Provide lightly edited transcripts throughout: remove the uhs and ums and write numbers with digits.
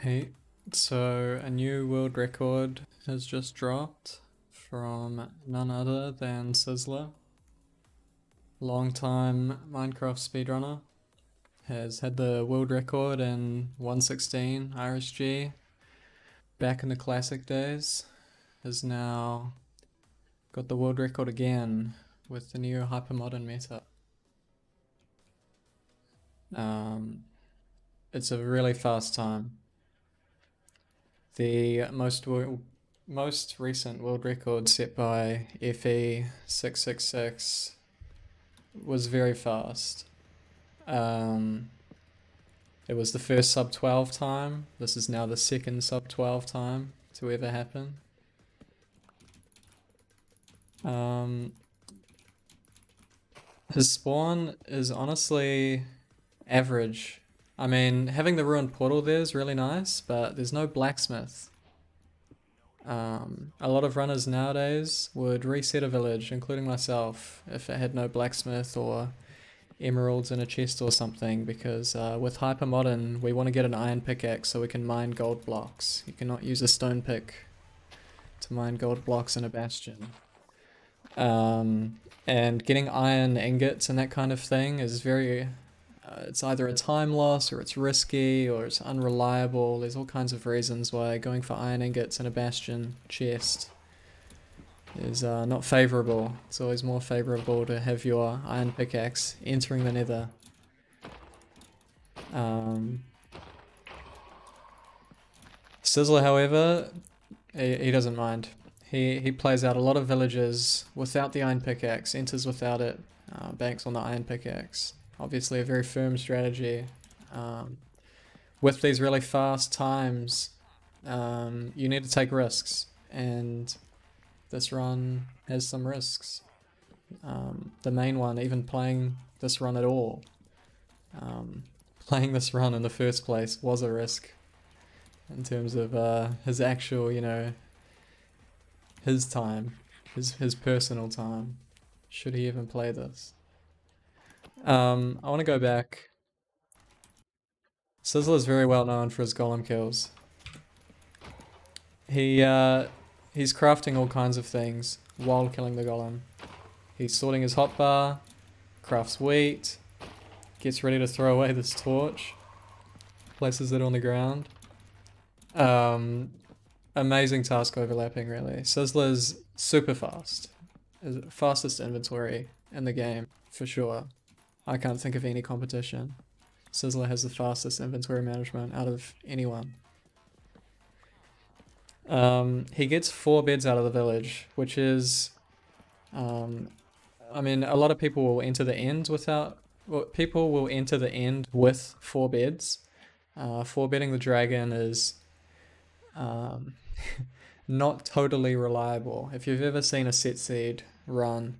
Hey, so a new world record has just dropped from none other than TheeSizzler. Longtime Minecraft speedrunner, has had the world record in 116 RSG back in the classic days, has now got the world record again with the new hypermodern meta. It's a really fast time. The most recent world record set by FE666 was very fast. It was the first sub 12 time. This is now the second sub 12 time to ever happen. His spawn is honestly average. I mean, having the ruined portal there is really nice, but there's no blacksmith. A lot of runners nowadays would reset a village, including myself, if it had no blacksmith or emeralds in a chest or something, because with hypermodern we want to get an iron pickaxe so we can mine gold blocks. You cannot use a stone pick to mine gold blocks in a bastion. And getting iron ingots and that kind of thing is very... it's either a time loss, or it's risky, or it's unreliable. There's all kinds of reasons why going for iron ingots in a bastion chest is not favourable. It's always more favourable to have your iron pickaxe entering the Nether. TheeSizzler, however, he doesn't mind. He plays out a lot of villages without the iron pickaxe, enters without it, banks on the iron pickaxe. Obviously a very firm strategy. With these really fast times, you need to take risks, and this run has some risks. The main one, even playing this run at all, playing this run in the first place was a risk in terms of his actual, his time, his personal time. Should he even play this? I want to go back. TheeSizzler is very well known for his golem kills. He's crafting all kinds of things while killing the golem. He's sorting his hotbar, crafts wheat, gets ready to throw away this torch, places it on the ground. Amazing task overlapping, really. TheeSizzler's super fast. Fastest inventory in the game, for sure. I can't think of any competition. TheeSizzler has the fastest inventory management out of anyone. He gets 4 beds out of the village, which is... I mean, a lot of people will enter the end without... Well, people will enter the end with 4 beds. 4 bedding the dragon is... not totally reliable. If you've ever seen a set seed run,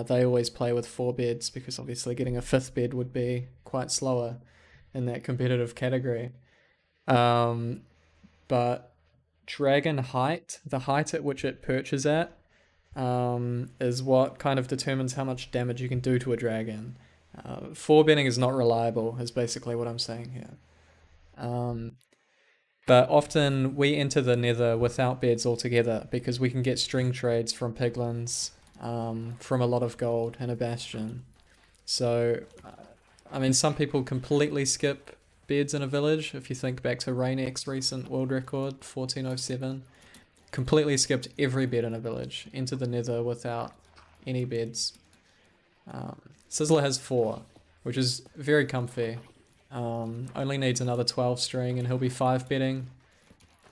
they always play with 4 beds because obviously getting a 5th bed would be quite slower in that competitive category. But dragon height, the height at which it perches at, is what kind of determines how much damage you can do to a dragon. 4 bedding is not reliable, is basically what I'm saying here. But often we enter the Nether without beds altogether because we can get string trades from piglins, from a lot of gold in a bastion. So, I mean, some people completely skip beds in a village. If you think back to Rainek's recent world record, 1407, completely skipped every bed in a village, entered the Nether without any beds. TheeSizzler has 4, which is very comfy. Only needs another 12 string and he'll be 5 bedding.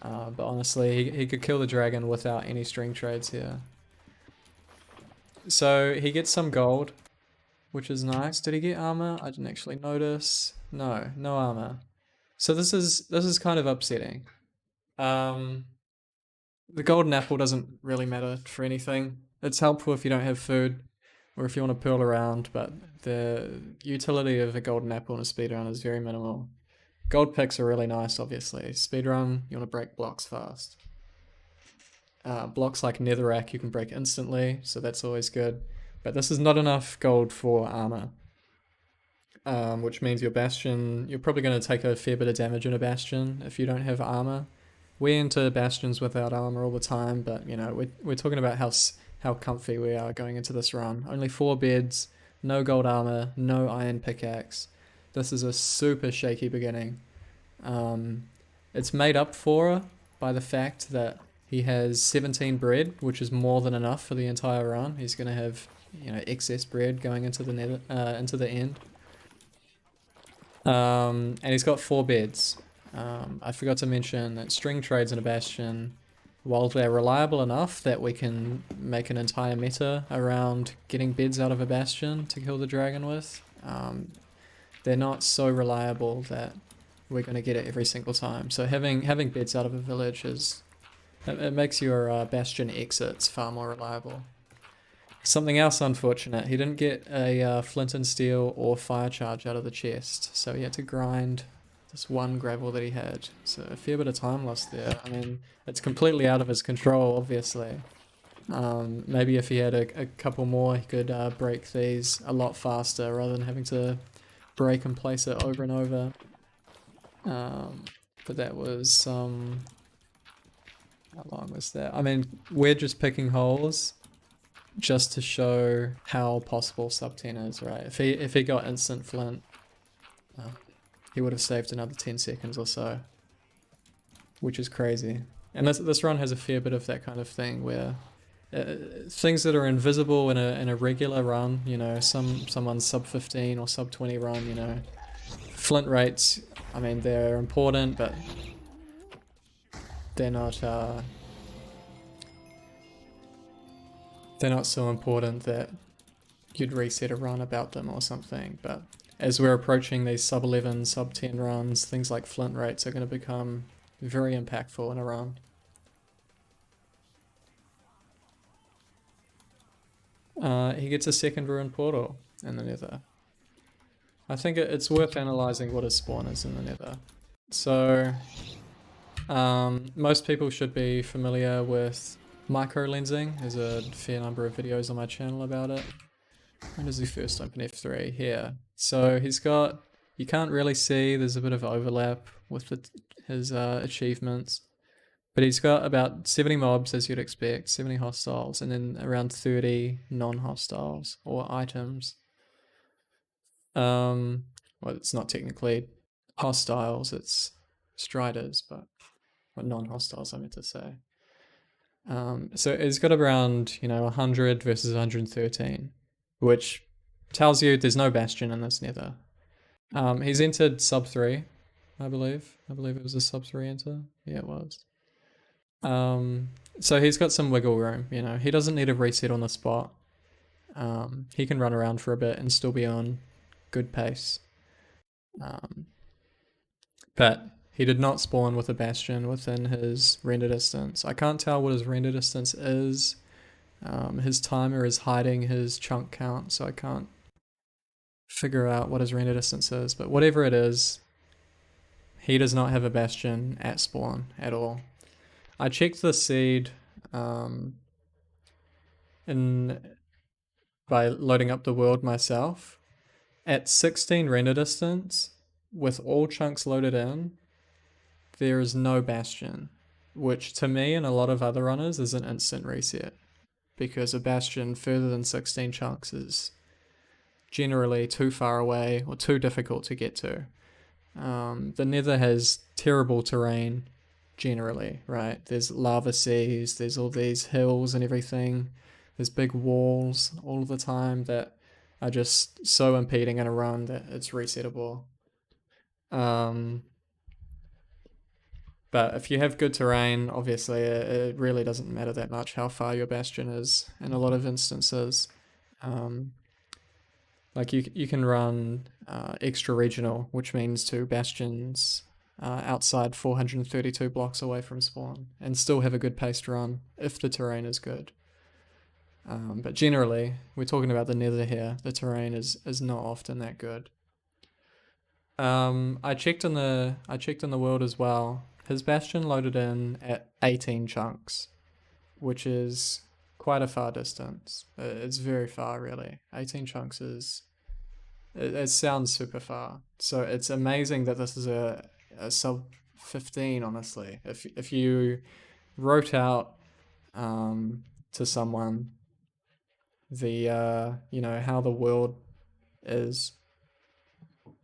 But honestly, he could kill the dragon without any string trades here. So he gets some gold, which is nice. Did he get armor? I didn't actually notice. No armor. So this is kind of upsetting. The golden apple doesn't really matter for anything. It's helpful if you don't have food, or if you want to pearl around, but the utility of a golden apple in a speedrun is very minimal. Gold picks are really nice, obviously. Speedrun, you want to break blocks fast. Blocks like netherrack you can break instantly, so that's always good. But this is not enough gold for armor. which means your Bastion, you're probably going to take a fair bit of damage in a Bastion if you don't have armor. We enter Bastions without armor all the time, but you know, we're talking about how comfy we are going into this run. Only 4 beds, no gold armor, no iron pickaxe. This is a super shaky beginning. It's made up for by the fact that he has 17 bread, which is more than enough for the entire run. He's going to have, you know, excess bread going into the nether, into the end. And he's got 4 beds. I forgot to mention that string trades in a Bastion, while they're reliable enough that we can make an entire meta around getting beds out of a Bastion to kill the dragon with, they're not so reliable that we're going to get it every single time. So having beds out of a village it makes your Bastion exits far more reliable. Something else unfortunate, he didn't get a flint and steel or fire charge out of the chest, so he had to grind this one gravel that he had. So a fair bit of time lost there. I mean, it's completely out of his control, obviously. Maybe if he had a couple more, he could break these a lot faster rather than having to break and place it over and over. But that was how long was that? I mean, we're just picking holes just to show how possible sub 10 is, right? If he got instant flint, he would have saved another 10 seconds or so, which is crazy. And this run has a fair bit of that kind of thing where things that are invisible in a regular run, you know, someone's sub 15 or sub 20 run, you know, flint rates, I mean, they're important, but they're not so important that you'd reset a run about them or something. But as we're approaching these sub 11, sub 10 runs, things like flint rates are going to become very impactful in a run. He gets a second ruined portal in the Nether. I think it's worth analysing what his spawn is in the Nether. So, most people should be familiar with micro lensing. There's a fair number of videos on my channel about it. When does he first open F3? Here. So he's got, you can't really see, there's a bit of overlap with his achievements. But he's got about 70 mobs, as you'd expect, 70 hostiles, and then around 30 non-hostiles, or items. Well, it's not technically hostiles, it's striders, but non-hostiles, I meant to say. So he's got around, you know, 100 versus 113, which tells you there's no Bastion in this Nether. He's entered sub 3, I believe. I believe it was a sub 3 enter. Yeah, it was. So he's got some wiggle room, you know. He doesn't need a reset on the spot. He can run around for a bit and still be on good pace. But he did not spawn with a Bastion within his render distance. I can't tell what his render distance is. His timer is hiding his chunk count, so I can't figure out what his render distance is. But whatever it is, he does not have a Bastion at spawn at all. I checked the seed by loading up the world myself. At 16 render distance, with all chunks loaded in, there is no Bastion, which to me and a lot of other runners is an instant reset, because a Bastion further than 16 chunks is generally too far away or too difficult to get to. The Nether has terrible terrain generally, right? There's lava seas, there's all these hills and everything, there's big walls all the time that are just so impeding in a run that it's resettable. But if you have good terrain, obviously it really doesn't matter that much how far your Bastion is in a lot of instances. Like you can run extra regional, which means 2 Bastions outside 432 blocks away from spawn, and still have a good paced run if the terrain is good. But generally, we're talking about the Nether here. The terrain is not often that good. I checked in the world as well. His Bastion loaded in at 18 chunks, which is quite a far distance. It's very far, really. 18 chunks is It sounds super far. So it's amazing that this is a sub 15, honestly. If you wrote out to someone the how the world is,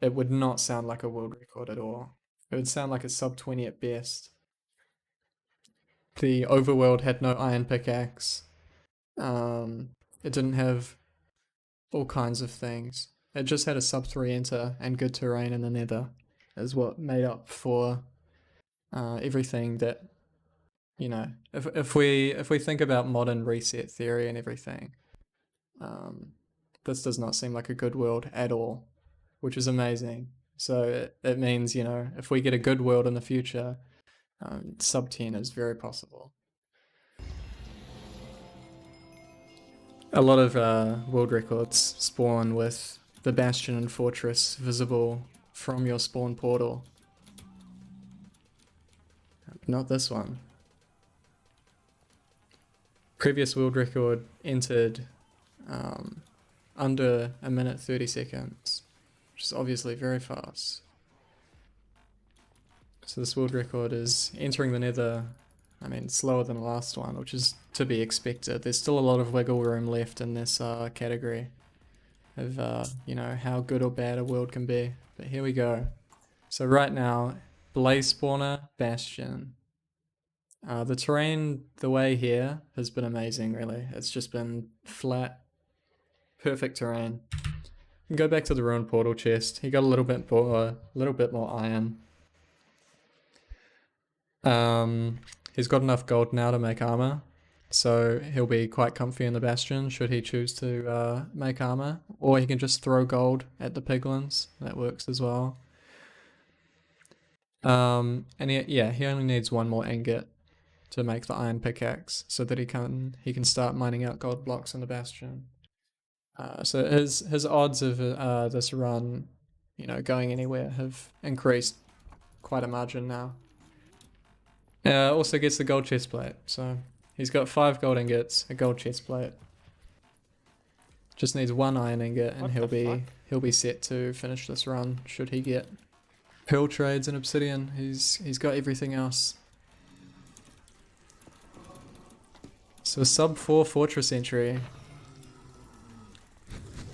it would not sound like a world record at all. It would sound like a sub 20 at best. The overworld had no iron pickaxe. It didn't have all kinds of things. It just had a sub 3 enter and good terrain in the nether, is what made up for everything that, if we think about modern reset theory and everything, this does not seem like a good world at all, which is amazing. So it means, if we get a good world in the future, sub 10 is very possible. A lot of world records spawn with the Bastion and Fortress visible from your spawn portal. Not this one. Previous world record entered under a minute 30 seconds, which is obviously very fast. So this world record is entering the nether, slower than the last one, which is to be expected. There's still a lot of wiggle room left in this category of, how good or bad a world can be. But here we go. So right now, Blaze Spawner, Bastion. The terrain, the way here, has been amazing, really. It's just been flat, perfect terrain. Go back to the ruined portal chest. He got a little bit more iron. He's got enough gold now to make armor, so he'll be quite comfy in the Bastion should he choose to make armor, or he can just throw gold at the piglins. That works as well. And he only needs one more ingot to make the iron pickaxe, so that he can start mining out gold blocks in the Bastion. So his odds of this run, going anywhere have increased quite a margin now. Also gets the gold chest plate, so he's got 5 gold ingots, a gold chest plate. Just needs 1 iron ingot, and he'll be set to finish this run. Should he get pearl trades and obsidian, he's got everything else. So a sub 4 fortress entry.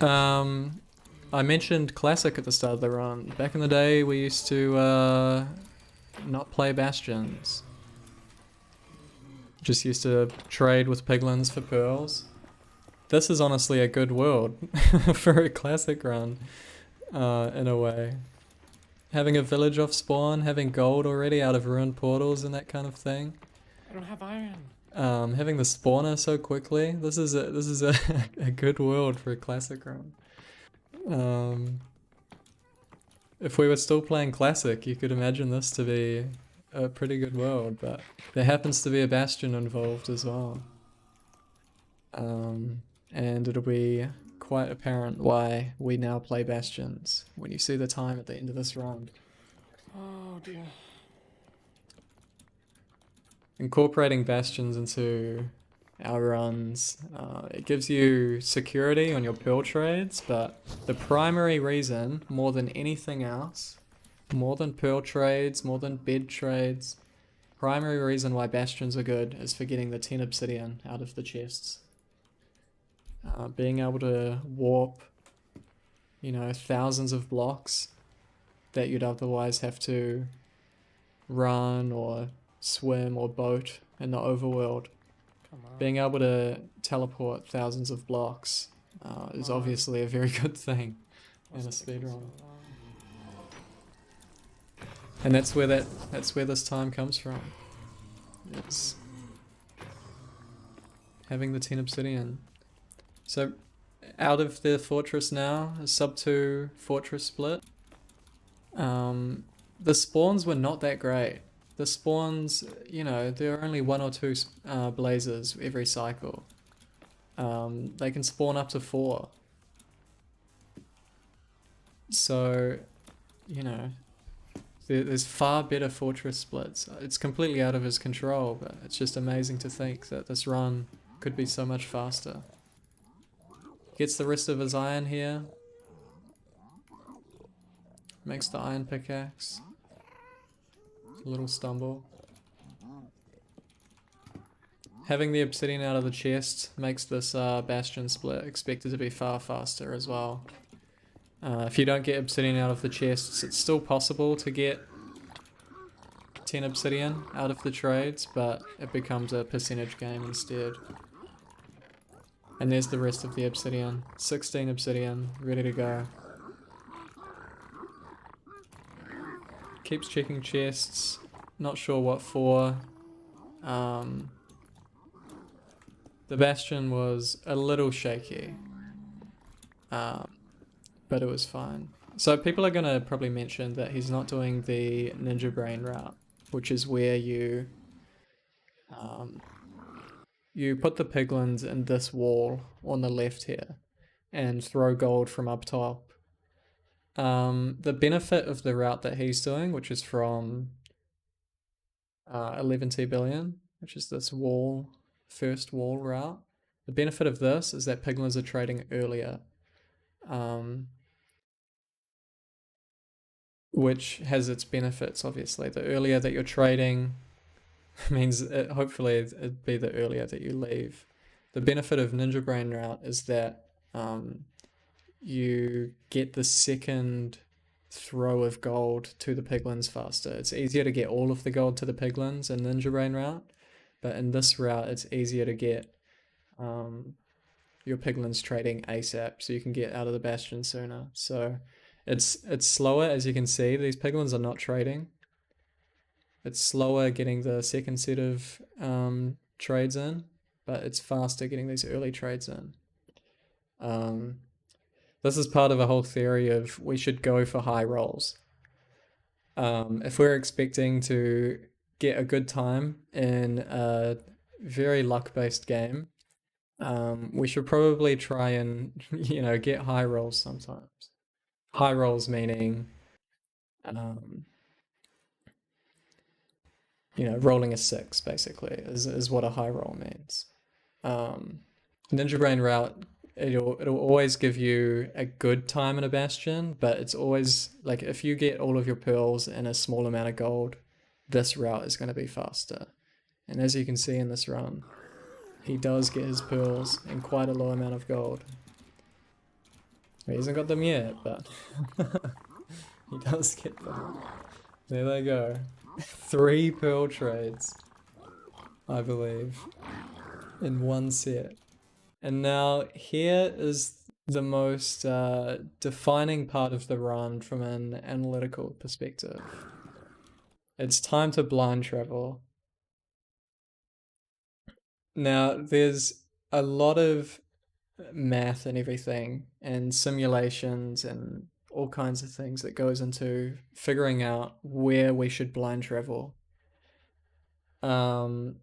I mentioned classic at the start of the run. Back in the day, we used to not play bastions. Just used to trade with piglins for pearls. This is honestly a good world for a classic run, in a way. Having a village off spawn, having gold already out of ruined portals and that kind of thing. I don't have iron. Having the spawner so quickly. This is a a good world for a classic run. If we were still playing classic, you could imagine this to be a pretty good world, but there happens to be a bastion involved as well. And it'll be quite apparent why we now play bastions when you see the time at the end of this round. Oh dear. Incorporating bastions into our runs, it gives you security on your pearl trades, but the primary reason, more than anything else, more than pearl trades, more than bed trades, primary reason why bastions are good is for getting the 10 obsidian out of the chests. Being able to warp, thousands of blocks that you'd otherwise have to run or swim or boat in the overworld. Being able to teleport thousands of blocks is obviously a very good thing in a speedrun. And that's where this time comes from. It's having the 10 obsidian. So out of the fortress now, a sub 2 fortress split. The spawns were not that great. The spawns, there are only 1 or 2 blazers every cycle. They can spawn up to 4. So, there's far better fortress splits. It's completely out of his control, but it's just amazing to think that this run could be so much faster. Gets the rest of his iron here. makes the iron pickaxe. A little stumble. Having the obsidian out of the chest makes this Bastion split expected to be far faster as well. If you don't get obsidian out of the chests, it's still possible to get 10 obsidian out of the trades, but it becomes a percentage game instead. And there's the rest of the obsidian. 16 obsidian, ready to go. Keeps checking chests, not sure what for. The Bastion was a little shaky, but it was fine. So people are going to probably mention that he's not doing the Ninja Brain route, which is where you put the piglins in this wall on the left here and throw gold from up top. The benefit of the route that he's doing, which is from 11 billion, which is this first wall route. The benefit of this is that piglins are trading earlier, which has its benefits, obviously. The earlier that you're trading means hopefully it'd be the earlier that you leave. The benefit of Ninja Brain route is that you get the second throw of gold to the piglins faster. It's easier to get all of the gold to the piglins in Ninja Brain route, but in this route it's easier to get your piglins trading ASAP, so you can get out of the Bastion sooner. So it's slower, as you can see. These piglins are not trading. It's slower getting the second set of trades in, but it's faster getting these early trades in. This is part of a whole theory of we should go for high rolls. If we're expecting to get a good time in a very luck-based game, we should probably try and, get high rolls sometimes. High rolls meaning, rolling a 6, basically, is what a high roll means. Ninja Brain route, it'll always give you a good time in a Bastion, but it's always, like, if you get all of your pearls and a small amount of gold, this route is going to be faster. And as you can see in this run, he does get his pearls and quite a low amount of gold. He hasn't got them yet, but he does get them. There they go. 3 pearl trades, I believe, in one set. And now here is the most defining part of the run from an analytical perspective. It's time to blind travel. Now, there's a lot of math and everything, and simulations and all kinds of things that goes into figuring out where we should blind travel. The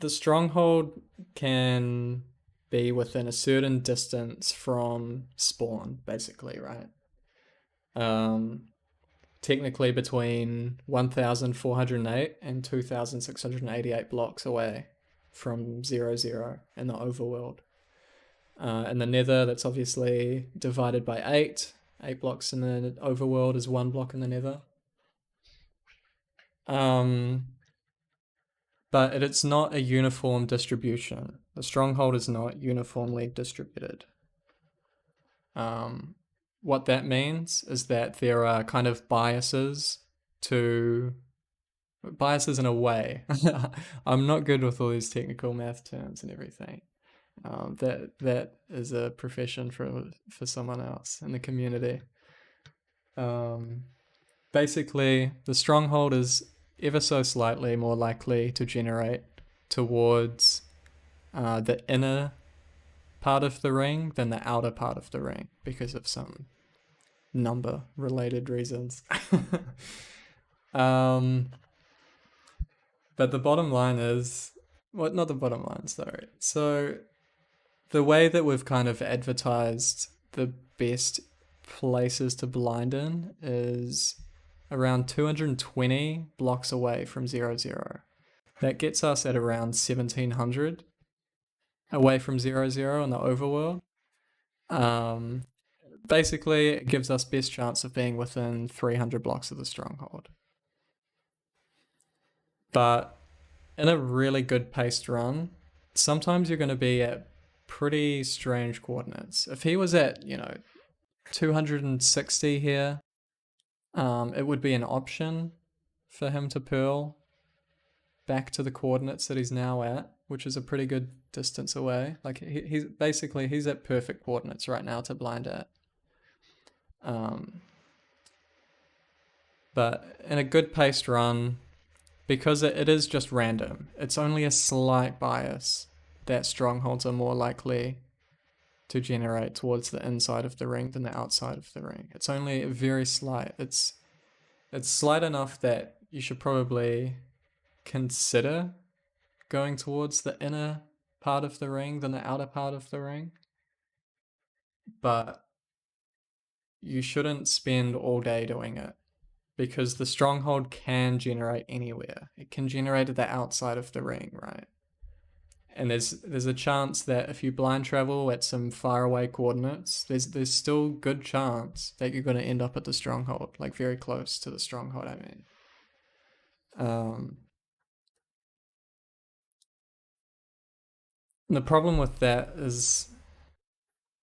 stronghold can be within a certain distance from spawn, basically, right? Technically between 1,408 and 2,688 blocks away from 0, in the overworld. In the Nether, that's obviously divided by 8. 8 blocks in the overworld is 1 block in the Nether. But it's not a uniform distribution. The stronghold is not uniformly distributed. What that means is that there are kind of biases in a way. I'm not good with all these technical math terms and everything. That is a profession for someone else in the community. Basically, the stronghold is ever so slightly more likely to generate towards the inner part of the ring than the outer part of the ring because of some number related reasons. But the bottom line is, not the bottom line, sorry. So the way that we've kind of advertised the best places to blind in is around 220 blocks away from 0. That gets us at around 1,700 away from 0 in the overworld. Basically, it gives us best chance of being within 300 blocks of the stronghold. But in a really good paced run, sometimes you're going to be at pretty strange coordinates. If he was at, 260 here, it would be an option for him to pearl back to the coordinates that he's now at, which is a pretty good distance away. Like he's at perfect coordinates right now to blind at. But in a good paced run, because it is just random, it's only a slight bias that strongholds are more likely to generate towards the inside of the ring than the outside of the ring. It's only very slight. It's slight enough that you should probably consider going towards the inner part of the ring than the outer part of the ring. But you shouldn't spend all day doing it, because the stronghold can generate anywhere. It can generate at the outside of the ring, right? And there's a chance that if you blind travel at some faraway coordinates, there's still good chance that you're going to end up at the stronghold, like very close to the stronghold. I mean, the problem with that is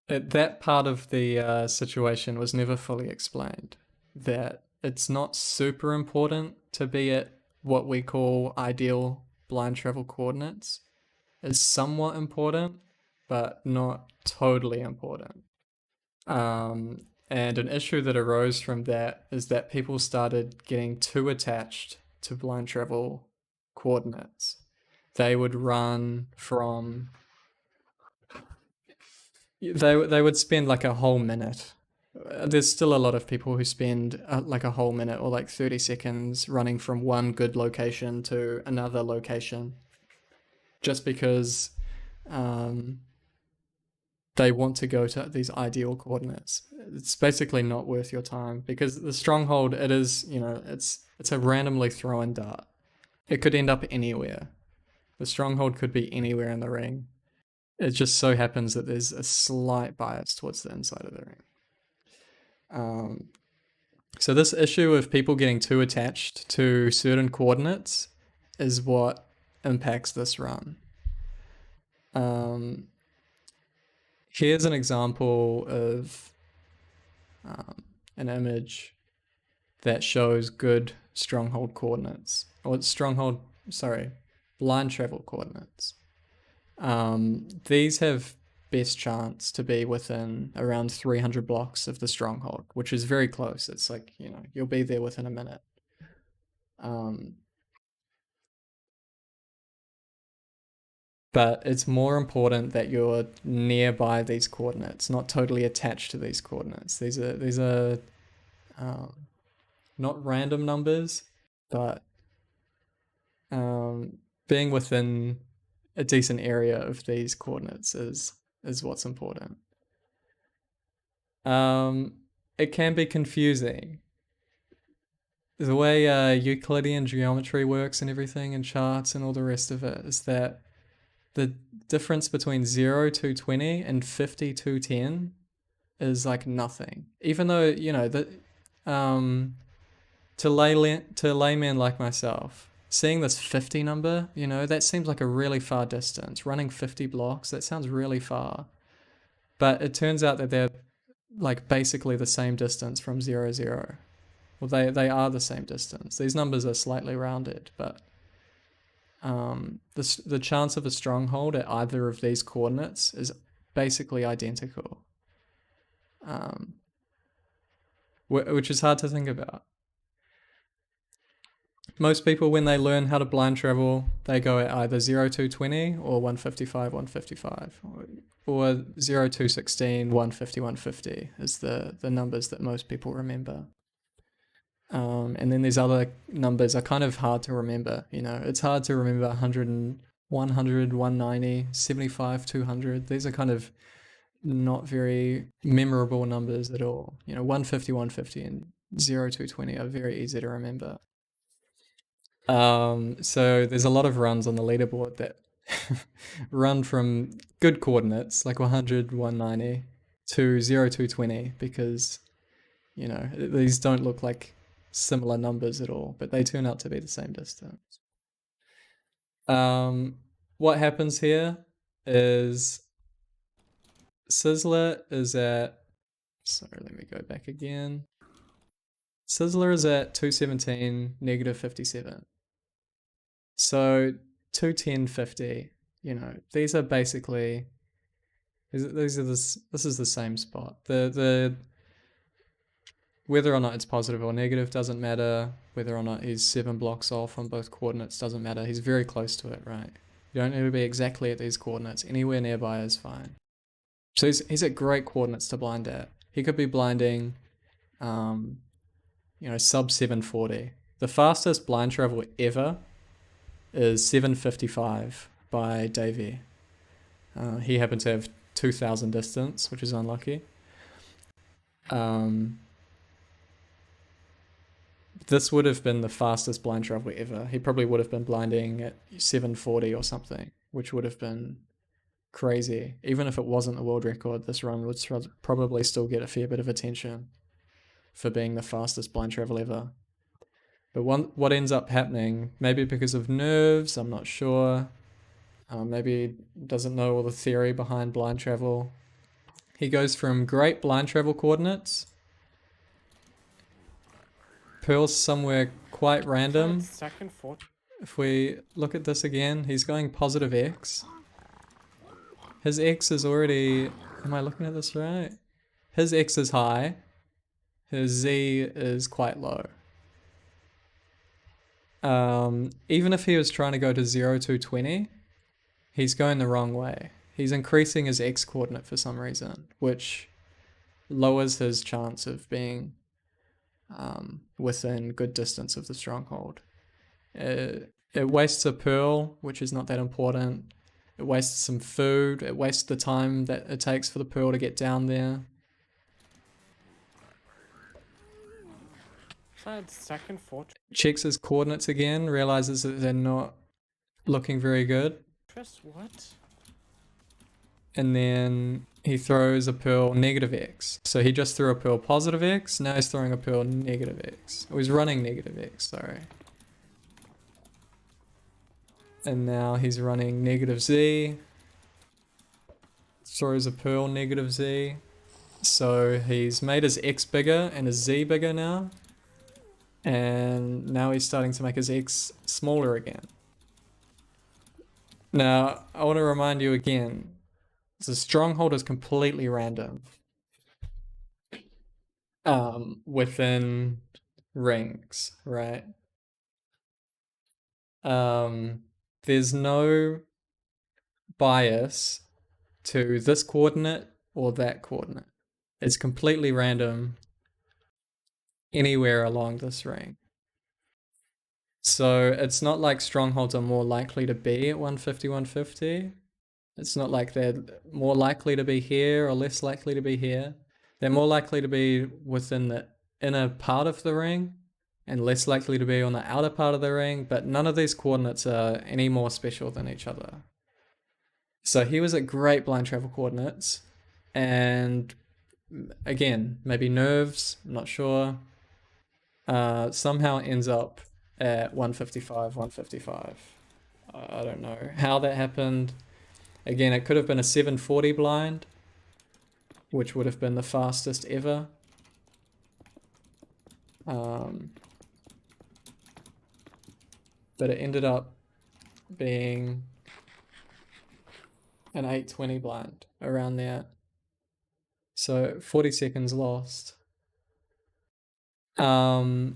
that part of the situation was never fully explained. That it's not super important to be at what we call ideal blind travel coordinates. Is somewhat important, but not totally important. And an issue that arose from that is that people started getting too attached to blind travel coordinates. They would run from. They would spend like a whole minute. There's still a lot of people who spend like a whole minute or like 30 seconds running from one good location to another location just because they want to go to these ideal coordinates. It's basically not worth your time, because the stronghold, it is, it's a randomly thrown dart. It could end up anywhere. The stronghold could be anywhere in the ring. It just so happens that there's a slight bias towards the inside of the ring. So this issue of people getting too attached to certain coordinates is what impacts this run. Here's an example of an image that shows good stronghold coordinates, or blind travel coordinates. These have best chance to be within around 300 blocks of the stronghold, which is very close. It's like, you'll be there within a minute. But it's more important that you're nearby these coordinates, not totally attached to these coordinates. These are not random numbers, but being within a decent area of these coordinates is what's important. It can be confusing. The way Euclidean geometry works and everything, and charts and all the rest of it, is that the difference between 0 to 20 and 50 to 10 is like nothing. Even though, to laymen like myself, seeing this 50 number, that seems like a really far distance. Running 50 blocks, that sounds really far. But it turns out that they're like basically the same distance from 0, 0. Well, they are the same distance. These numbers are slightly rounded, but the chance of a stronghold at either of these coordinates is basically identical, which is hard to think about. Most people, when they learn how to blind travel, they go at either 0 to 20 or 155, 155, or 0 to 16, 150, 150 is the numbers that most people remember. And then these other numbers are kind of hard to remember. It's hard to remember 100, 100, 190, 75, 200. These are kind of not very memorable numbers at all. 150, 150 and 0 to 20 are very easy to remember. So there's a lot of runs on the leaderboard that run from good coordinates like 100, 190 to 0220 because, you know, these don't look like similar numbers at all, but they turn out to be the same distance. What happens here is Sizzler is at, sorry, let me go back again. Sizzler is at 217, negative 57. So 210.50, you know, these are basically, this is the same spot. The whether or not it's positive or negative doesn't matter. Whether or not he's 7 blocks off on both coordinates doesn't matter. He's very close to it, right? You don't need to be exactly at these coordinates. Anywhere nearby is fine. So he's at great coordinates to blind at. He could be blinding, you know, sub 740. The fastest blind travel ever is 755 by Davey. He happened to have 2000 distance, which is unlucky. This would have been the fastest blind travel ever. He probably would have been blinding at 740 or something, which would have been crazy. Even if it wasn't the world record, this run would probably still get a fair bit of attention for being the fastest blind travel ever. But what ends up happening, maybe because of nerves, I'm not sure. Maybe he doesn't know all the theory behind blind travel. He goes from great blind travel coordinates, Pearl's somewhere quite random. Second, fourth. If we look at this again, he's going positive X. His X is already, am I looking at this right? His X is high. His Z is quite low. Even if he was trying to go to 0220, he's going the wrong way. He's increasing his X coordinate for some reason, which lowers his chance of being within good distance of the stronghold. It wastes a pearl, which is not that important. It wastes some food. It wastes the time that it takes for the pearl to get down there. Second, fourth. Checks his coordinates again, realizes that they're not looking very good. What? And then he throws a pearl negative X. So he just threw a pearl positive X, now he's throwing a pearl negative X. Oh, he's running negative X, sorry. And now he's running negative Z. Throws a pearl negative Z. So he's made his X bigger and his Z bigger now. And now he's starting to make his X smaller again. Now, I want to remind you again, the stronghold is completely random. Within rings, right? There's no bias to this coordinate or that coordinate. It's completely random anywhere along this ring. So it's not like strongholds are more likely to be at 150, 150. It's not like they're more likely to be here or less likely to be here. They're more likely to be within the inner part of the ring and less likely to be on the outer part of the ring, but none of these coordinates are any more special than each other. So he was at great blind travel coordinates, and again, maybe nerves, I'm not sure. Somehow ends up at 155, 155. I don't know how that happened. Again, it could have been a 740 blind, which would have been the fastest ever. But it ended up being an 820 blind around there. So 40 seconds lost. I've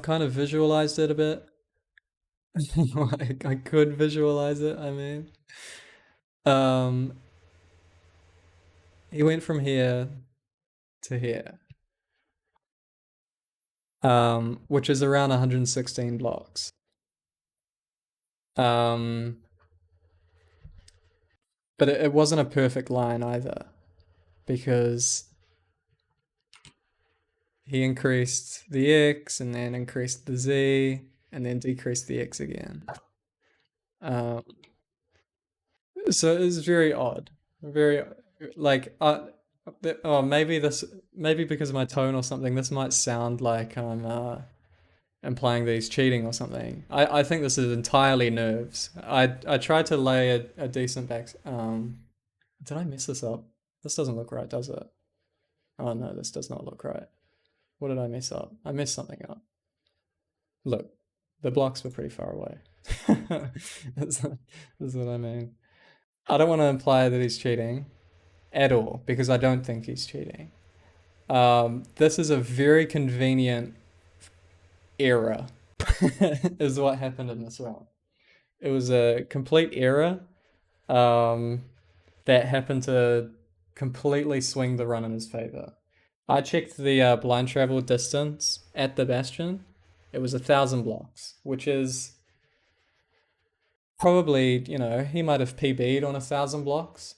kind of visualized it a bit. I could visualize it, I mean. He went from here to here. Which is around 116 blocks. But it wasn't a perfect line either, because he increased the X and then increased the Z and then decreased the X again. So it was very odd. Very like maybe because of my tone or something, this might sound like I'm implying that he's cheating or something. I think this is entirely nerves. I tried to lay a decent back. Did I mess this up? This doesn't look right, does it? Oh no, this does not look right. What did I mess up? I messed something up. Look, the blocks were pretty far away. That's what I mean. I don't want to imply that he's cheating at all because I don't think he's cheating. This is a very convenient error, is what happened in this round. It was a complete error that happened to completely swing the run in his favor. I checked the blind travel distance at the Bastion. It was 1,000 blocks, which is probably, he might have PB'd on 1,000 blocks,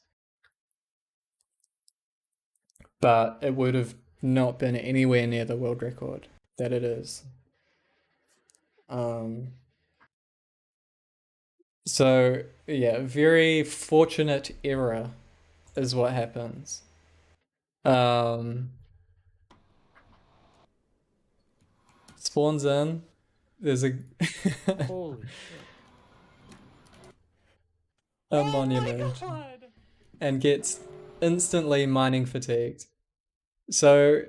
but it would have not been anywhere near the world record that it is. So yeah, very fortunate error is what happens. Spawns in. There's a Holy shit. a Oh monument my god! and gets instantly mining fatigued. So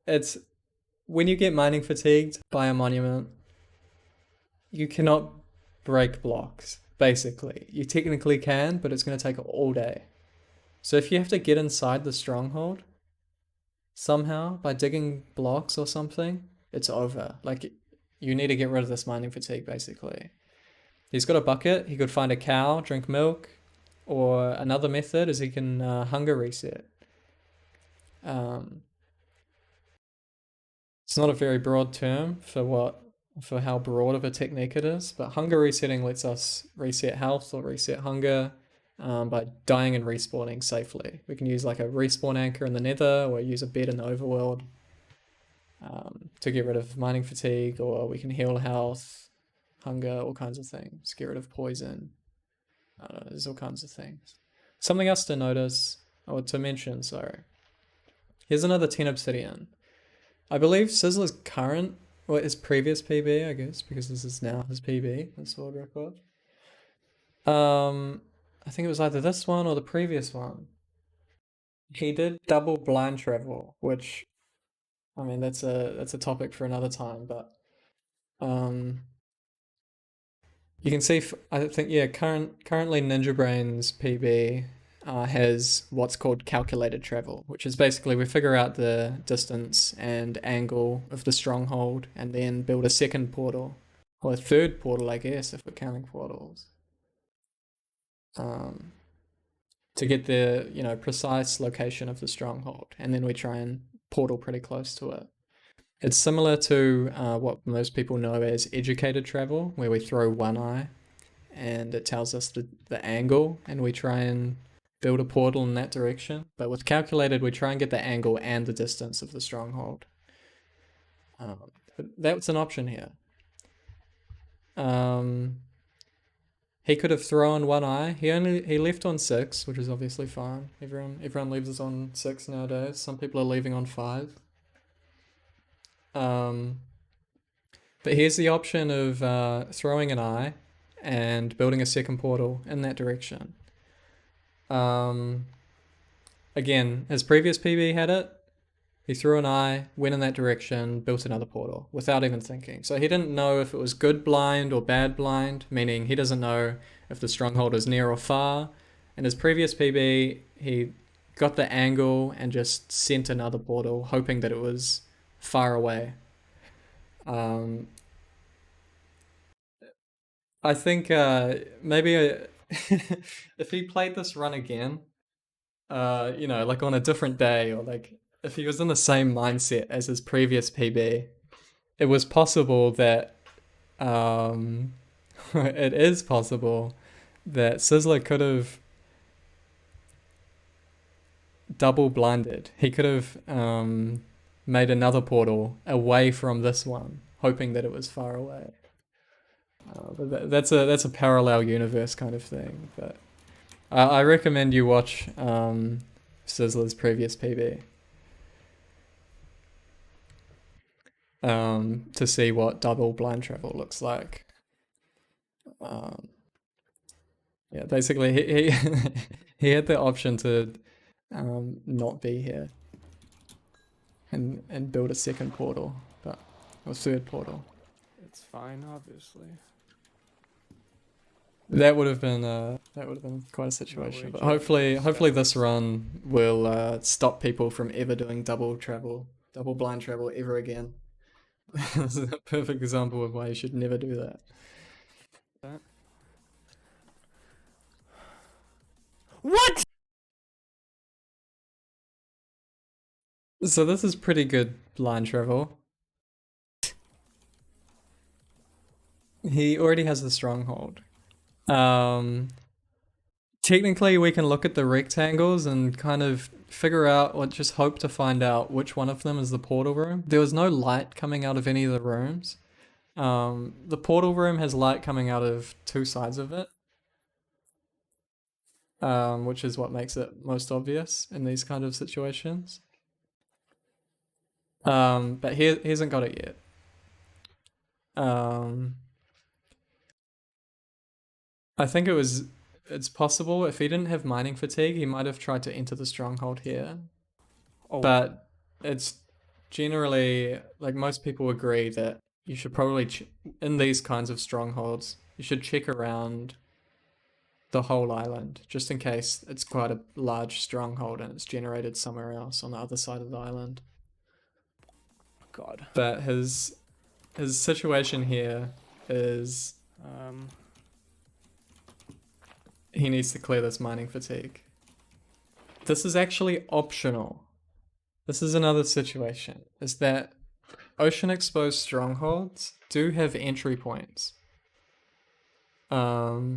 it's when you get mining fatigued by a monument, you cannot break blocks. Basically, you technically can, but it's going to take all day. So if you have to get inside the stronghold somehow by digging blocks or something, it's over. Like, you need to get rid of this mining fatigue, basically. He's got a bucket. He could find a cow, drink milk, or another method is he can hunger reset. It's not a very broad term for how broad of a technique it is, but hunger resetting lets us reset health or reset hunger by dying and respawning safely. We can use like a respawn anchor in the Nether or use a bed in the overworld to get rid of mining fatigue, or we can heal health, hunger, all kinds of things, get rid of poison. There's all kinds of things. Something else to notice, or to mention, sorry. Here's another 10 obsidian. I believe TheeSizzler's current, or his previous PB, I guess, because this is now his PB, this world record. I think it was either this one or the previous one. He did double blind travel, which, I mean, that's a topic for another time, but you can see, I think, yeah, currently Ninja Brain's PB has what's called calculated travel, which is basically we figure out the distance and angle of the stronghold and then build a second portal, or a third portal, I guess, if we're counting portals, to get the precise location of the stronghold, and then we try and portal pretty close to it. It's similar to what most people know as educated travel, where we throw one eye and it tells us the angle, and we try and build a portal in that direction. But with calculated, we try and get the angle and the distance of the stronghold. But that's an option here. He could have thrown one eye. He left on 6, which is obviously fine. Everyone leaves us on 6 nowadays. Some people are leaving on 5. But here's the option of throwing an eye and building a second portal in that direction. Again, his previous PB had it. He threw an eye, went in that direction, built another portal without even thinking. So he didn't know if it was good blind or bad blind, meaning he doesn't know if the stronghold is near or far. In his previous PB, he got the angle and just sent another portal, hoping that it was far away. I think maybe if he played this run again, like on a different day, or like if he was in the same mindset as his previous PB, it was possible that it is possible that TheeSizzler could have double blinded. He could have made another portal away from this one, hoping that it was far away. But that's a parallel universe kind of thing. But I recommend you watch Sizzler's previous PB to see what double blind travel looks like. Yeah, basically he he had the option to not be here and build a second portal, or third portal. It's fine, obviously. That would have been quite a situation. But hopefully this run will stop people from ever doing double blind travel ever again. This is a perfect example of why you should never do that. What? So this is pretty good blind travel. He already has the stronghold. Technically we can look at the rectangles and kind of figure out, or just hope to find out, which one of them is the portal room. There was no light coming out of any of the rooms. The portal room has light coming out of two sides of it, which is what makes it most obvious in these kind of situations. But he hasn't got it yet. I think it's possible if he didn't have mining fatigue, he might have tried to enter the stronghold here. Oh. But it's generally, like, most people agree that you should probably, in these kinds of strongholds, you should check around the whole island, just in case it's quite a large stronghold and it's generated somewhere else on the other side of the island. God. But his situation here is he needs to clear this mining fatigue. This is actually optional. This is another situation, is that ocean exposed strongholds do have entry points where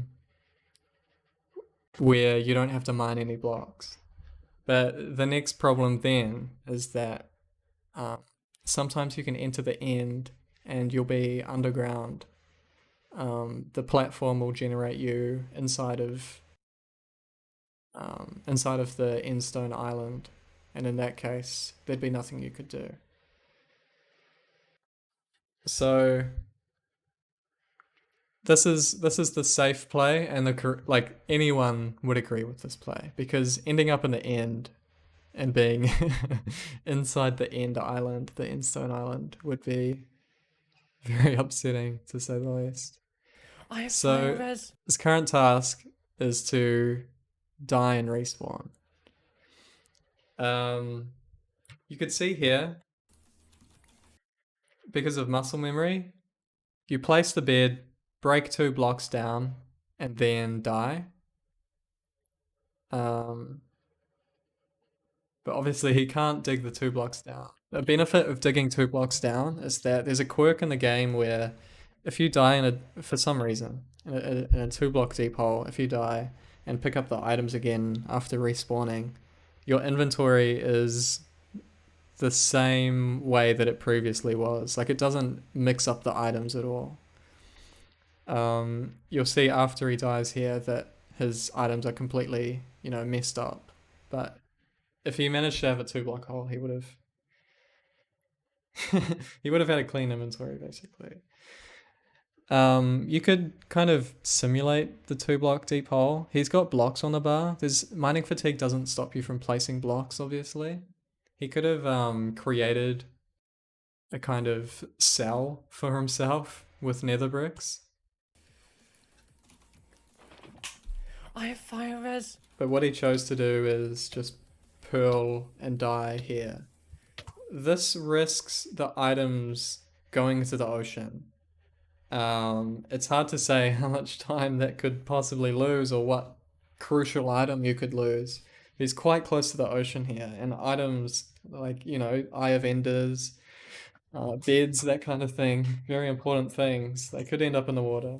you don't have to mine any blocks. But the next problem then is that sometimes you can enter the end and you'll be underground. The platform will generate you inside of the endstone island, and in that case, there'd be nothing you could do. So this is the safe play, and like anyone would agree with this play, because ending up in the end and being inside the end island, the endstone island, would be very upsetting, to say the least. So his current task is to die and respawn. You could see here, because of muscle memory, you place the bed, break 2 blocks down, and then die. But obviously he can't dig the 2 blocks down. The benefit of digging 2 blocks down is that there's a quirk in the game where if you die for some reason, in a 2 block deep hole, if you die and pick up the items again after respawning, your inventory is the same way that it previously was. Like, it doesn't mix up the items at all. You'll see after he dies here that his items are completely, messed up. But if he managed to have a 2 block hole, he would have had a clean inventory, basically. You could kind of simulate the 2 block deep hole. He's got blocks on the bar. Mining fatigue doesn't stop you from placing blocks, obviously. He could have created a kind of cell for himself with nether bricks. I have fire res. But what he chose to do is just pearl and die here. This risks the items going into the ocean. It's hard to say how much time that could possibly lose, or what crucial item you could lose. He's quite close to the ocean here, and items like, Eye of Enders, beds, that kind of thing, very important things, they could end up in the water.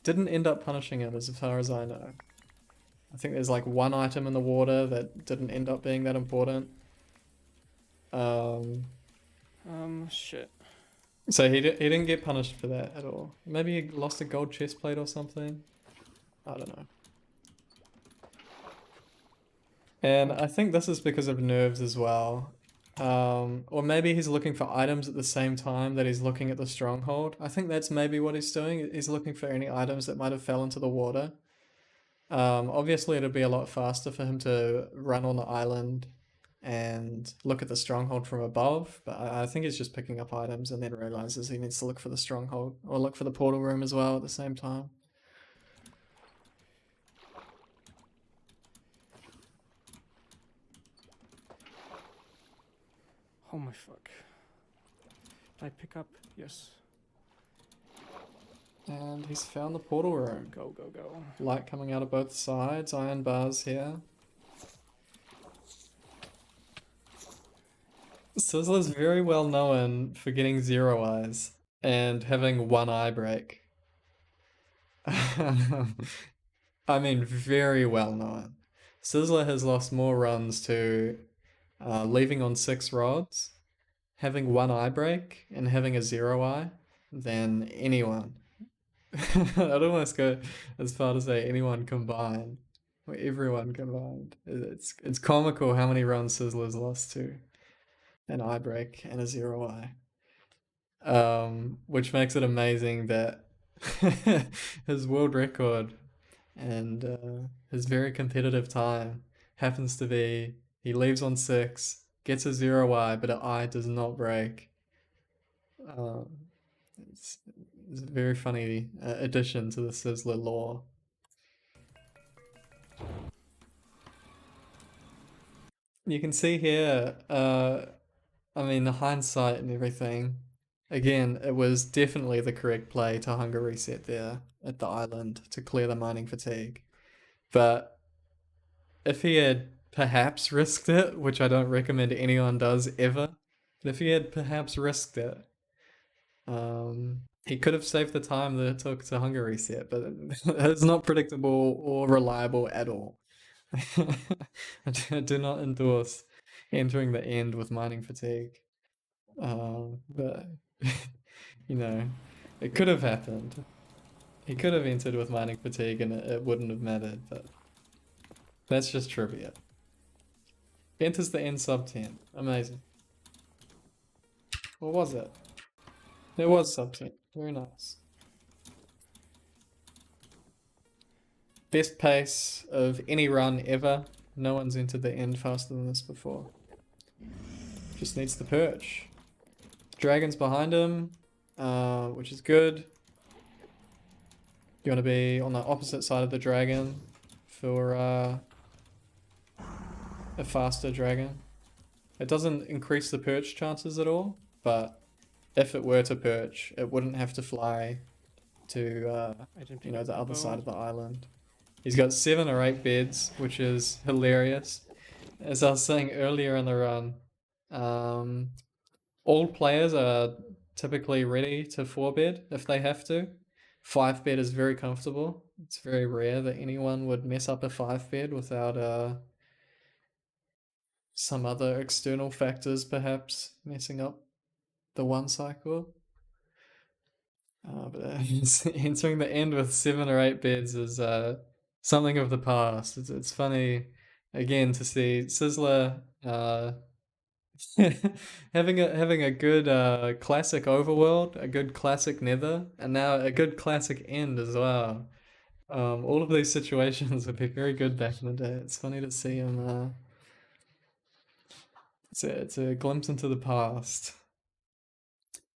Didn't end up punishing him, as far as I know. I think there's like 1 item in the water that didn't end up being that important. Shit. So he didn't get punished for that at all. Maybe he lost a gold chest plate or something. I don't know. And I think this is because of nerves as well. Or maybe he's looking for items at the same time that he's looking at the stronghold. I think that's maybe what he's doing. He's looking for any items that might have fell into the water. Obviously, it'd be a lot faster for him to run on the island and look at the stronghold from above, but I think he's just picking up items and then realizes he needs to look for the stronghold or look for the portal room as well at the same time. Oh my fuck. Did I pick up? Yes. And he's found the portal room. Go, go, go. Light coming out of both sides, iron bars here. Sizzler's very well known for getting 0 eyes and having 1 eye break. I mean, very well known. Sizzler has lost more runs to leaving on 6 rods, having 1 eye break, and having a 0 eye than anyone. I'd almost go as far to say anyone combined, or everyone combined. It's comical how many runs Sizzler's lost to an eye break and a 0 eye. Which makes it amazing that his world record and his very competitive time happens to be he leaves on 6, gets a 0 eye, but an eye does not break. It's a very funny addition to the Sizzler lore. You can see here, I mean, the hindsight and everything. Again, it was definitely the correct play to hunger reset there at the island to clear the mining fatigue. But if he had perhaps risked it, which I don't recommend anyone does ever, but if he had perhaps risked it, he could have saved the time that it took to hunger reset, but it's not predictable or reliable at all. I do not endorse entering the end with mining fatigue. But, you know, it could have happened. He could have entered with mining fatigue and it wouldn't have mattered, but that's just trivia. Enters the end sub 10. Amazing. What was it? It was sub 10. Very nice. Best pace of any run ever. No one's entered the end faster than this before. Just needs the perch. Dragon's behind him, which is good. You want to be on the opposite side of the dragon for a faster dragon. It doesn't increase the perch chances at all, but if it were to perch, it wouldn't have to fly to the other side of the island. He's got 7 or 8 beds, which is hilarious. As I was saying earlier in the run, all players are typically ready to 4-bed if they have to. 5-bed is very comfortable. It's very rare that anyone would mess up a 5-bed without some other external factors perhaps messing up the 1 cycle. But entering the end with 7 or 8 beds is something of the past. It's funny again to see Sizzler having a good classic overworld, a good classic Nether, and now a good classic end as well. All of these situations would be very good back in the day. It's funny to see him. It's a glimpse into the past,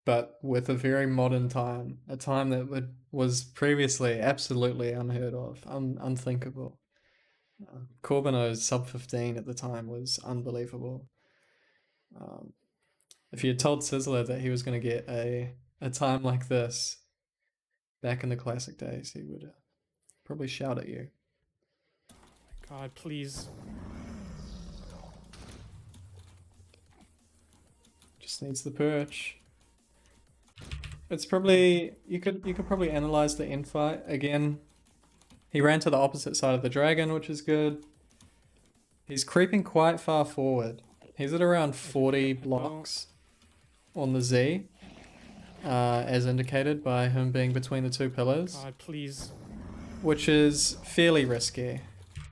but with a very modern time, a time that was previously absolutely unheard of, unthinkable. Corbino's sub 15 at the time was unbelievable. If you had told Sizzler that he was going to get a time like this back in the classic days, he would probably shout at you. God, please. Just needs the perch. It's probably you could probably analyze the end fight again. He ran to the opposite side of the dragon, which is good. He's creeping quite far forward. He's at around 40 blocks on the Z, as indicated by him being between the 2 pillars. God, please. Which is fairly risky.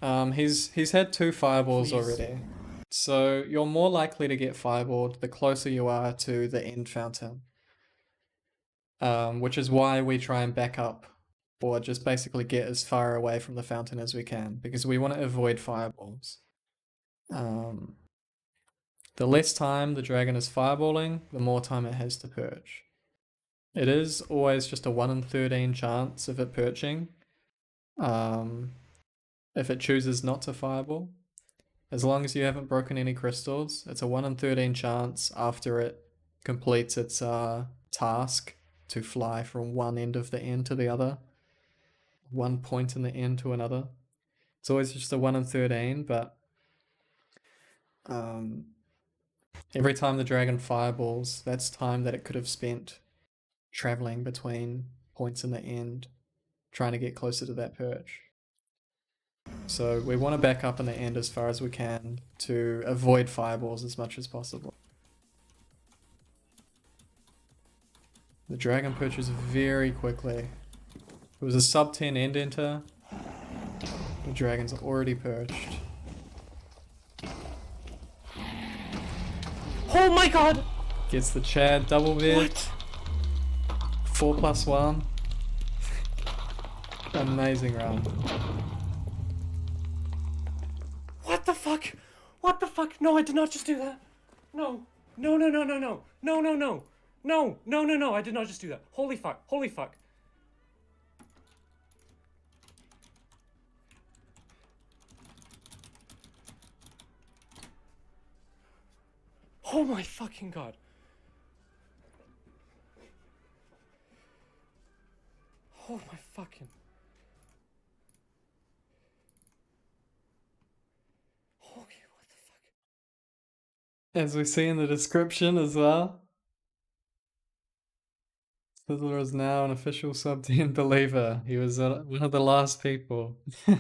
He's had 2 fireballs Please. already. So you're more likely to get fireballed the closer you are to the end fountain. Which is why we try and back up, or just basically get as far away from the fountain as we can, because we want to avoid fireballs. The less time the dragon is fireballing, the more time it has to perch. It is always just a 1 in 13 chance of it perching. If it chooses not to fireball, as long as you haven't broken any crystals, it's a 1 in 13 chance after it completes its task to fly from one end of the end to the other, one point in the end to another. It's always just a 1 in 13, but every time the dragon fireballs, that's time that it could have spent traveling between points in the end, trying to get closer to that perch. So we want to back up in the end as far as we can to avoid fireballs as much as possible. The dragon perches very quickly. It was a sub 10 end enter. The dragon's already perched. Oh my god! Gets the Chad double bed. What? 4+1. Amazing run. What the fuck? What the fuck? No, I did not just do that. No. No, no, no, no, no. No, no, no. No, no, no, no. I did not just do that. Holy fuck. Holy fuck. Oh my fucking god. Oh my fucking. Okay, what the fuck? As we see in the description as well, TheeSizzler is now an official sub 10 believer. He was one of the last people. He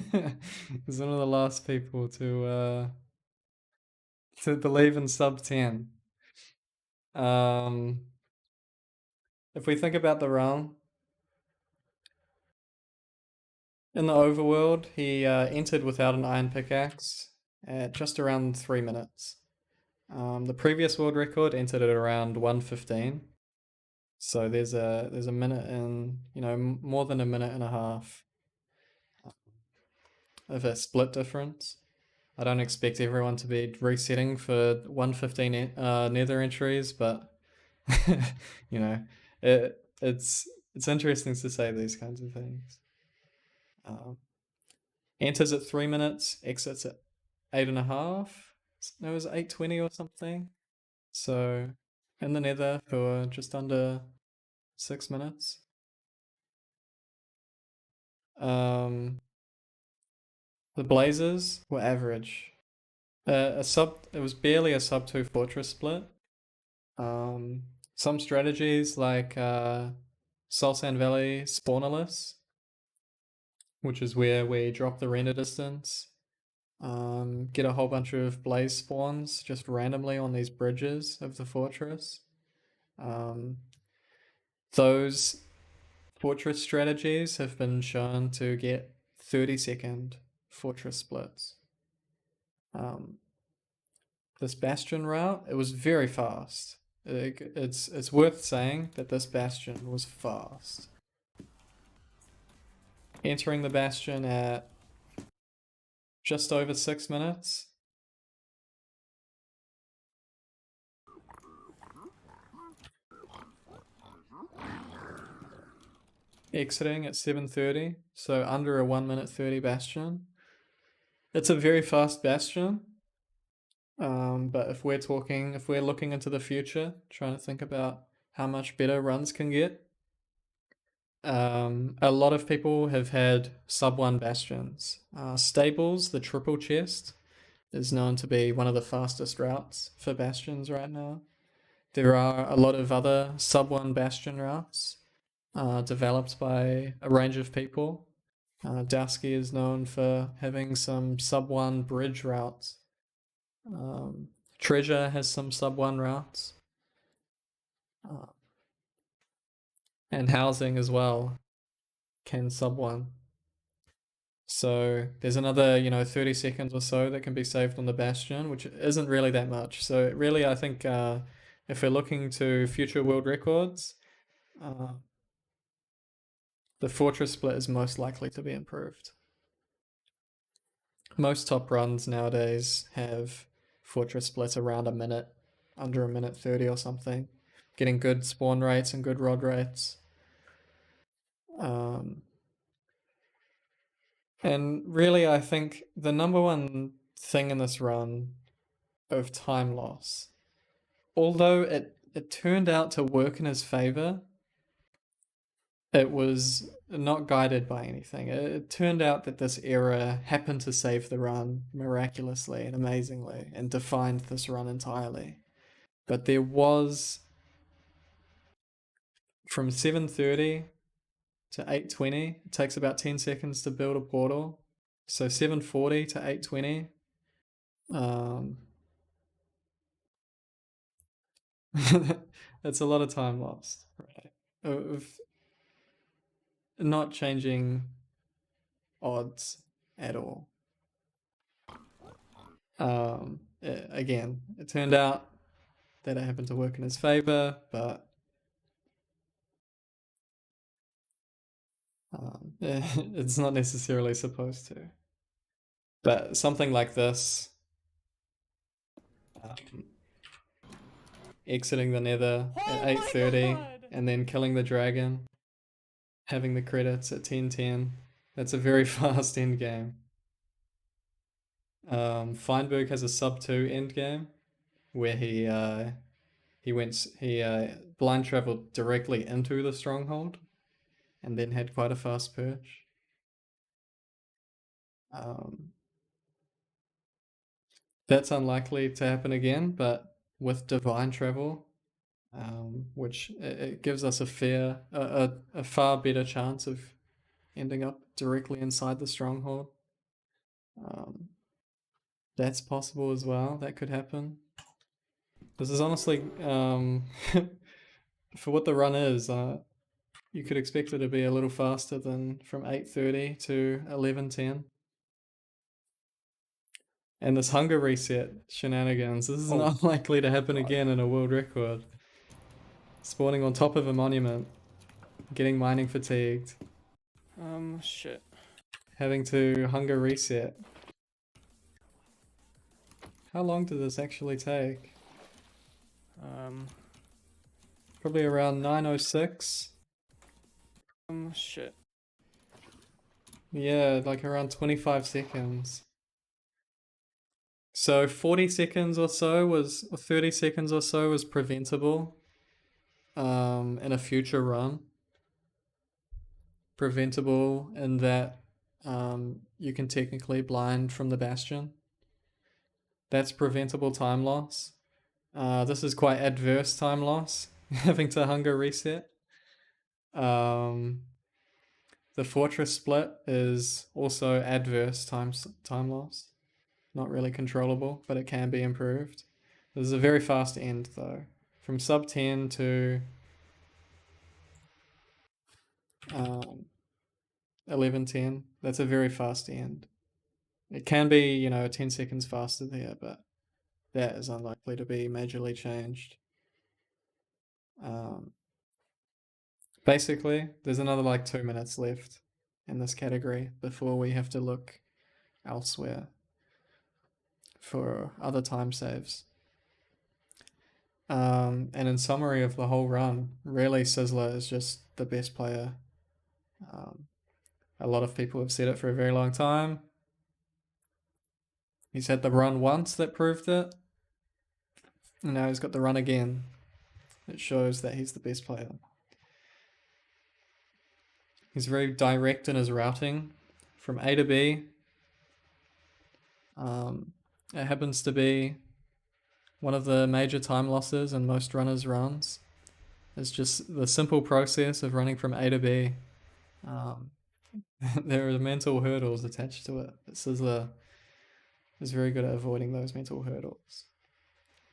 was one of the last people to believe in sub 10. If we think about the realm, in the overworld, he entered without an iron pickaxe at just around 3 minutes. The previous world record entered at around 1:15. So there's a minute and, more than a minute and a half of a split difference. I don't expect everyone to be resetting for 1:15 Nether entries, but it's interesting to say these kinds of things. Enters at 3 minutes, exits at 8.5. No, it was 8:20 or something. So in the Nether for just under 6 minutes. The blazes were average. It was barely a sub 2 fortress split. Some strategies like Soul Sand Valley spawnerless, which is where we drop the render distance, get a whole bunch of blaze spawns just randomly on these bridges of the fortress. Those fortress strategies have been shown to get 30-second fortress splits. This Bastion route, it was very fast. It's worth saying that this Bastion was fast. Entering the Bastion at just over 6 minutes. Exiting at 7:30, so under a 1 minute 30 Bastion. It's a very fast Bastion. But if we're looking into the future, trying to think about how much better runs can get, a lot of people have had sub 1 Bastions. Stables, the triple chest, is known to be one of the fastest routes for Bastions right now. There are a lot of other sub 1 Bastion routes developed by a range of people. Dowski is known for having some sub 1 bridge routes. Treasure has some sub 1 routes. And housing as well can sub 1. So there's another, 30 seconds or so that can be saved on the Bastion, which isn't really that much. So really, I think if we're looking to future world records, uh, the fortress split is most likely to be improved. Most top runs nowadays have fortress splits around a minute, under a minute 30 or something, getting good spawn rates and good rod rates. And really, I think the number one thing in this run of time loss, although it turned out to work in his favor, it was not guided by anything. It turned out that this error happened to save the run miraculously and amazingly and defined this run entirely. But there was, from 7:30 to 8:20, it takes about 10 seconds to build a portal. So 7:40 to 8:20, it's a lot of time lost, right? Of not changing odds at all. Again, it turned out that it happened to work in his favor, but it's not necessarily supposed to. But something like this, exiting the Nether at 8:30 and then killing the dragon, having the credits at 10:10, that's a very fast end game. Feinberg has a sub 2 end game where he blind traveled directly into the stronghold and then had quite a fast purge. That's unlikely to happen again, but with divine travel, which it gives us a far better chance of ending up directly inside the stronghold. That's possible as well. That could happen. This is honestly, for what the run is, you could expect it to be a little faster than from 8:30 to 11:10. And this hunger reset shenanigans, this is not likely to happen again in a world record. Spawning on top of a monument, getting mining fatigued. Shit. Having to hunger reset. How long did this actually take? Probably around 9:06. Shit. Yeah, like around 25 seconds. So 40 seconds or so was, or 30 seconds or so was preventable in a future run. Preventable in that you can technically blind from the Bastion. That's preventable time loss. This is quite adverse time loss, having to hunger reset. The fortress split is also adverse time loss. Not really controllable, but it can be improved. This is a very fast end though. From sub 10 to 11:10, that's a very fast end. It can be, 10 seconds faster there, but that is unlikely to be majorly changed. Basically, there's another like 2 minutes left in this category before we have to look elsewhere for other time saves. And in summary of the whole run, really Sizzler is just the best player. A lot of people have said it for a very long time. He's had the run once that proved it, and now he's got the run again. It shows that he's the best player. He's very direct in his routing from A to B. It happens to be one of the major time losses in most runners' runs. It's just the simple process of running from A to B. There are mental hurdles attached to it. Sizzler is very good at avoiding those mental hurdles.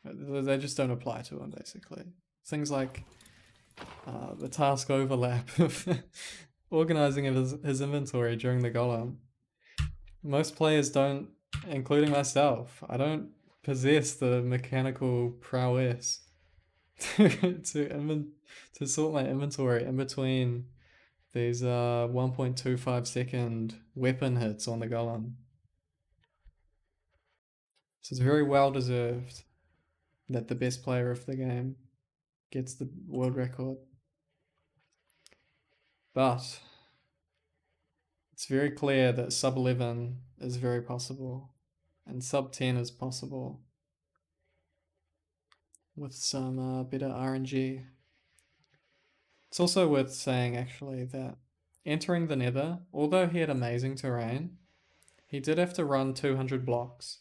They just don't apply to him, basically. Things like the task overlap of organizing his inventory during the golem. Most players don't, including myself. I don't possess the mechanical prowess to to sort my inventory in between these 1.25 second weapon hits on the golem. So it's very well deserved that the best player of the game gets the world record. But it's very clear that sub 11 is very possible and sub 10 is possible with some better RNG. It's also worth saying actually that entering the Nether, although he had amazing terrain, he did have to run 200 blocks.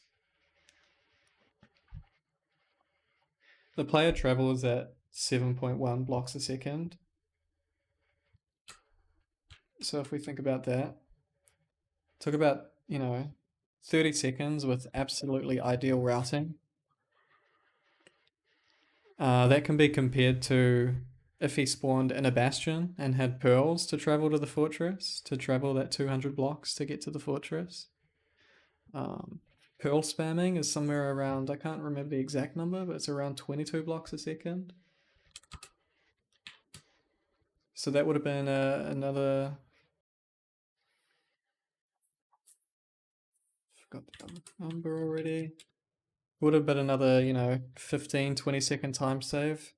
The player travel is at 7.1 blocks a second. So if we think about that, took about, 30 seconds with absolutely ideal routing. That can be compared to if he spawned in a bastion and had pearls to travel to the fortress, to travel that 200 blocks to get to the fortress. Pearl spamming is somewhere around, I can't remember the exact number, but it's around 22 blocks a second. So that would have been another... Forgot the number already. Would have been another, 15, 20 second time save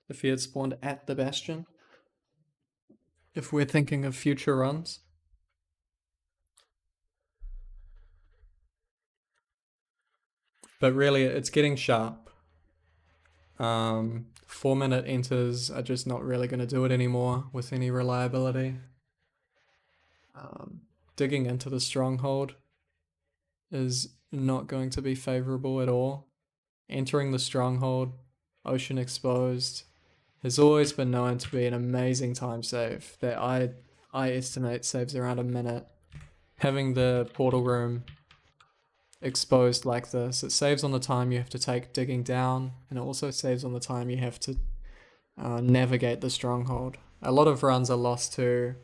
if he had spawned at the bastion. If we're thinking of future runs. But really, it's getting sharp. 4-minute enters are just not really going to do it anymore with any reliability. Digging into the stronghold is not going to be favorable at all. Entering the stronghold, ocean exposed, has always been known to be an amazing time save that I estimate saves around a minute. Having the portal room exposed like this, it saves on the time you have to take digging down, and it also saves on the time you have to navigate the stronghold. A lot of runs are lost to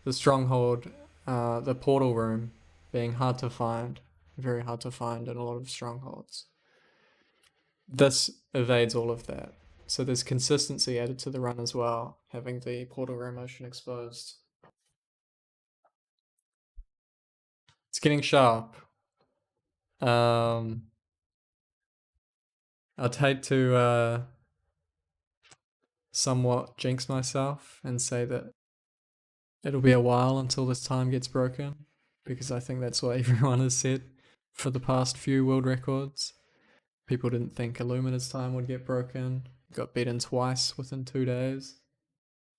the stronghold, the portal room being hard to find, very hard to find in a lot of strongholds. This evades all of that. So there's consistency added to the run as well, having the portal room ocean exposed. It's getting sharp. I'd hate to somewhat jinx myself and say that it'll be a while until this time gets broken, because I think that's what everyone has said for the past few world records. People didn't think Illumina's time would get broken. Got beaten twice within 2 days.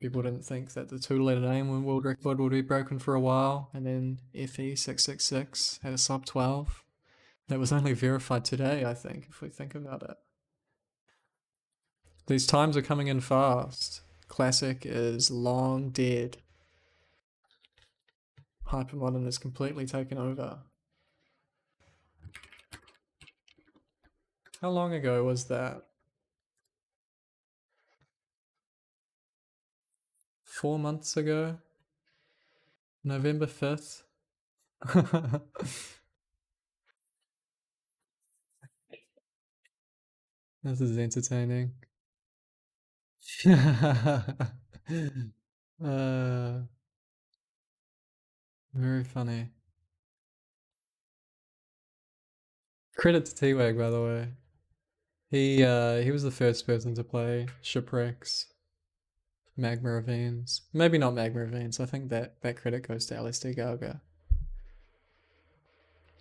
People didn't think that the 2-letter name world record would be broken for a while, and then FE666 had a sub 12. That was only verified today, I think, if we think about it. These times are coming in fast. Classic is long dead. Hypermodern is completely taken over. How long ago was that? 4 months ago? November 5th? This is entertaining. Very funny. Credit to T-Wag, by the way. He was the first person to play Shipwrecks, Magma Ravines. Maybe not Magma Ravines. I think that credit goes to LSD Gaga.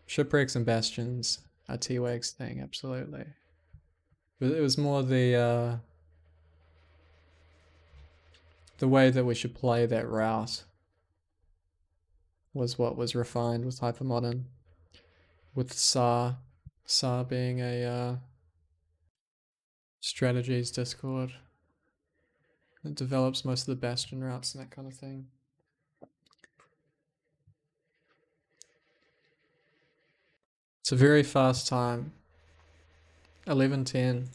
Shipwrecks and Bastions are T-Wag's thing, absolutely. But it was more the way that we should play that route was what was refined with Hypermodern. With SAR being a strategies Discord. It develops most of the Bastion routes and that kind of thing. It's a very fast time. 11:10.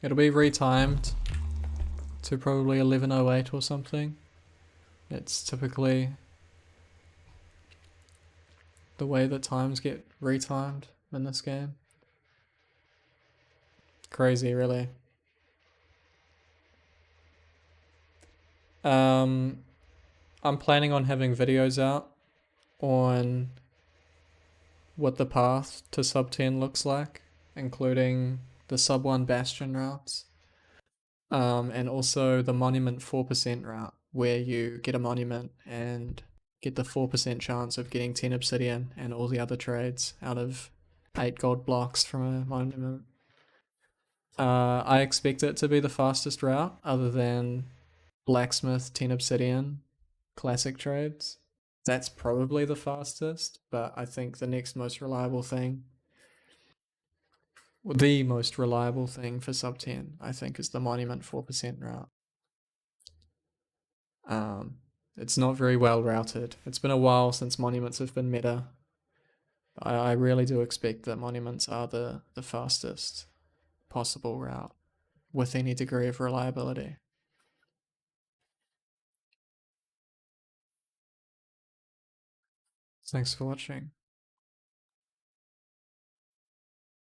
It'll be retimed to probably 11:08 or something. It's typically the way that times get retimed in this game. Crazy, really. I'm planning on having videos out on what the path to sub 10 looks like, including the sub 1 Bastion routes, and also the monument 4% route, where you get a monument and get the 4% chance of getting 10 obsidian and all the other trades out of 8 gold blocks from a monument. I expect it to be the fastest route, other than blacksmith 10 obsidian classic trades. That's probably the fastest, but I think the next most reliable thing, the most reliable thing for sub 10, I think, is the monument 4% route. It's not very well routed. It's been a while since monuments have been meta. I really do expect that monuments are the fastest possible route with any degree of reliability. Thanks for watching.